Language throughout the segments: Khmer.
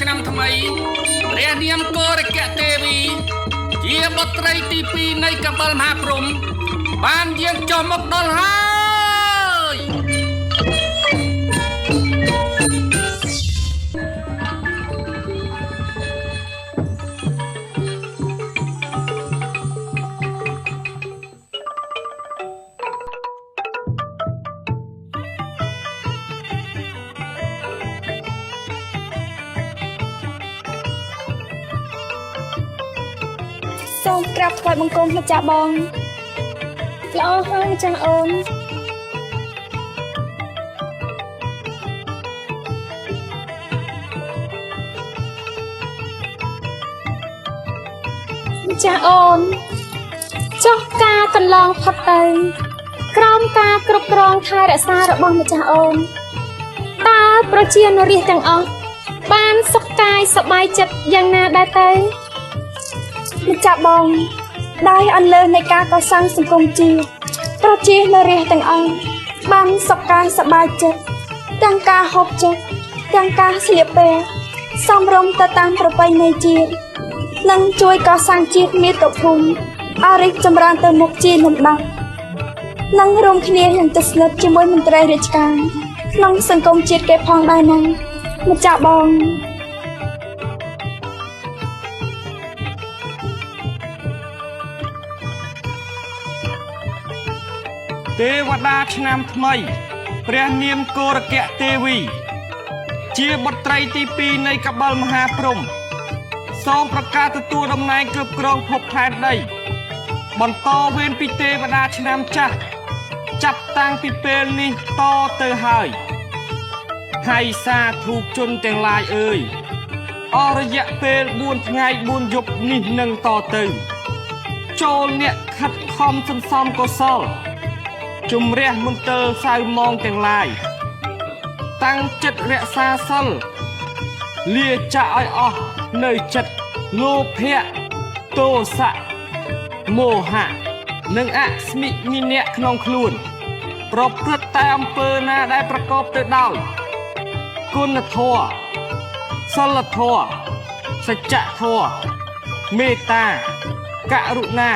ឆ្នាំថ្មីព្រះនាមកោរគៈទេវីជាបុត្រីទី2នៃកបិលមហាព្រហ្មបានយាងចុះមកដល់ហើយសូមក្រាបថ្វាយបង្គំម្ចាស់បងល្អហើយម្ចាស់អូនម្ចាស់អូនចុះការកន្លងផុតទៅក្រោមការគ្រប់គ្រងថែរក្សារបស់ម្ចាស់អូនតើប្រជានរាស្ត្រទាំងអស់បានសុខកាយសប្បាយចិត្តយ៉ាងណាដែរទៅម្ចាស់បងដោយអន្លើនៃការកសាងសង្គមជាតិប្រជានរាស្ត្រទាំងអស់បានសុខកាយសប្បាយចិត្តទាំងការហូបចុកទាំងការស្លៀកពាក់សមរម្យទៅតាមប្រពៃណីជាតិនិងជួយកសាងជាតិមាតុភូមិឲ្យរីកចម្រើនទៅមុខជាលំដាប់និងរួមគ្នាយ៉ាងជិតស្និទ្ធជាមួយមន្ត្រីរាជការក្នុងសង្គមជាតិគេផងដែរណាម្ចាស់បងទេវតាឆ្នាំថ្មីព្រះនាមកោរគៈទេវីជាបុត្រីទី2នៃកបិលមហាព្រហ្មសូមប្រកាសទទួលតំណែងគ្រប់គ្រងភពផែនដីបន្តវេនពីទេវតាឆ្នាំចាស់ចាប់តាំងពីពេលនេះតទៅហើយហើយសាធុជនទាំងឡាយអើយអស់រយៈពេល4ថ្ងៃ4យប់នេះនឹងតទៅចូលអ្នកខិតខំសន្សំកុសលជំរះមន្ទិលសៅមងទាំងឡាយតាំងចិត្តរក្សាសិលលាចាក់ឲ្យអស់នៅចិត្តលោភៈទោសៈមោហៈនិងអស្មិមិនៈក្នុងខ្លួនប្រព្រឹត្តតែអំពើណាដែលប្រកបទៅដោយគុណធម៌សិលធម៌សច្ចធម៌មេត្តាករុណា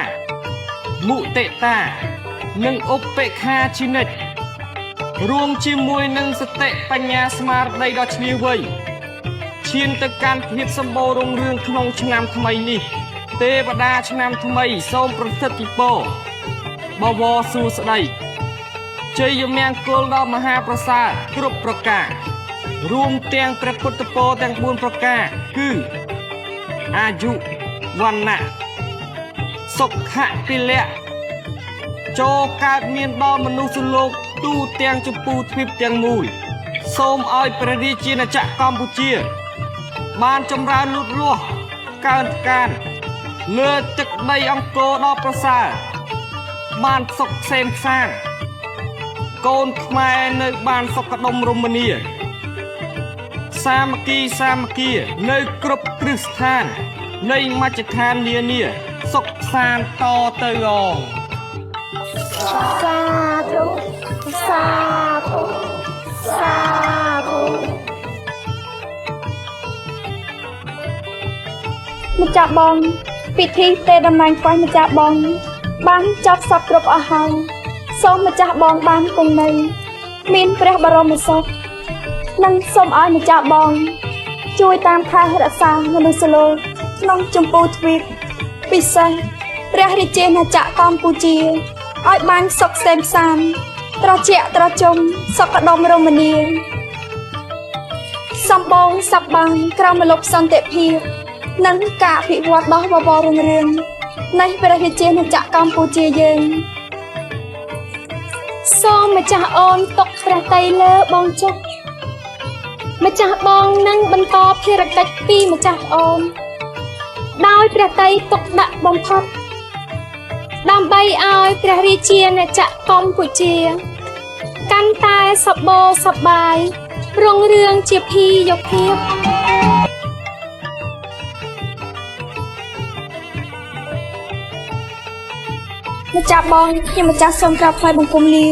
មុទិតានិងឧបេក្ខាជានិច្ចរួមជាមួយនឹងសតិបញ្ញាស្មារតីដ៏ឈ្លាសវៃឈានទៅកាន់ភាពសម្បូររុងរឿងក្នុងឆ្នាំថ្មីនេះទេវតាឆ្នាំថ្មីសូមប្រសិទ្ធពរបវរសួស្តីជ័យមង្គលដល់មហាប្រសើរគ្រប់ប្រការរួមទាំងព្រះពុទ្ធពរទាំង4ប្រការគឺអាយុវណ្ណៈសុខៈពលៈចូលកើតមានដល់មនុស្សលោកទូទាំងចម្ពោះទ្វីបទាំងមូលសូមឲ្យព្រះរាជាណាចក្រកម្ពុជាបានចម្រើនលូតលាស់កើនកានលើទឹកដីអង្គរដ៏ប្រសើរបានសុខក្សេមក្សាន្តកូនខ្មែរនៅបានសុខដុមរមនាសាមគ្គីនៅគ្រប់គ្រឹះស្ថាននៃមជ្ឈដ្ឋាននានាសុខសាន្តតទៅអងសាធុសាធុសាធុម្ចាស់បងពិធីទេតំណែងខ្វាយម្ចាស់បងបានចប់សពគ្រប់អស់ហើយសូមម្ចាស់បងបានគង់នៅមានព្រះបរមសុខនិងសូមឲ្យម្ចាស់បងជួយតាមថែរក្សាមនុស្សលោកក្នុងចម្ពោះទ្វីបពិសេសព្រះរាជាណាចក្រកម្ពុជាឲ្យបានសុខសេមសានត្រជាក់ត្រជុំសុខដុមរមនាសម្បូរសប្បាយក្រមលោកសន្តិភាពនិងការអភិវឌ្ឍដ៏បវររុងរឿងនៃព្រះរាជាណាចក្រកម្ពុជាយើងសូមម្ចាស់អូនទុកព្រះតីលើបងចុះម្ចាស់បងនឹងបន្តភារកិច្ចពីម្ចាស់អូនដោយព្រះតីទុកដាក់បំផុតដើម្បីឲ្យព្រះរាជាណាចក្រកម្ពុជាកាន់តែសប្បុរសប្បាយរុងរឿងជាភីយកភាពម្ចាស់បងខ្ញុំម្ចាស់សូមក្រាបថ្វាយបង្គំលា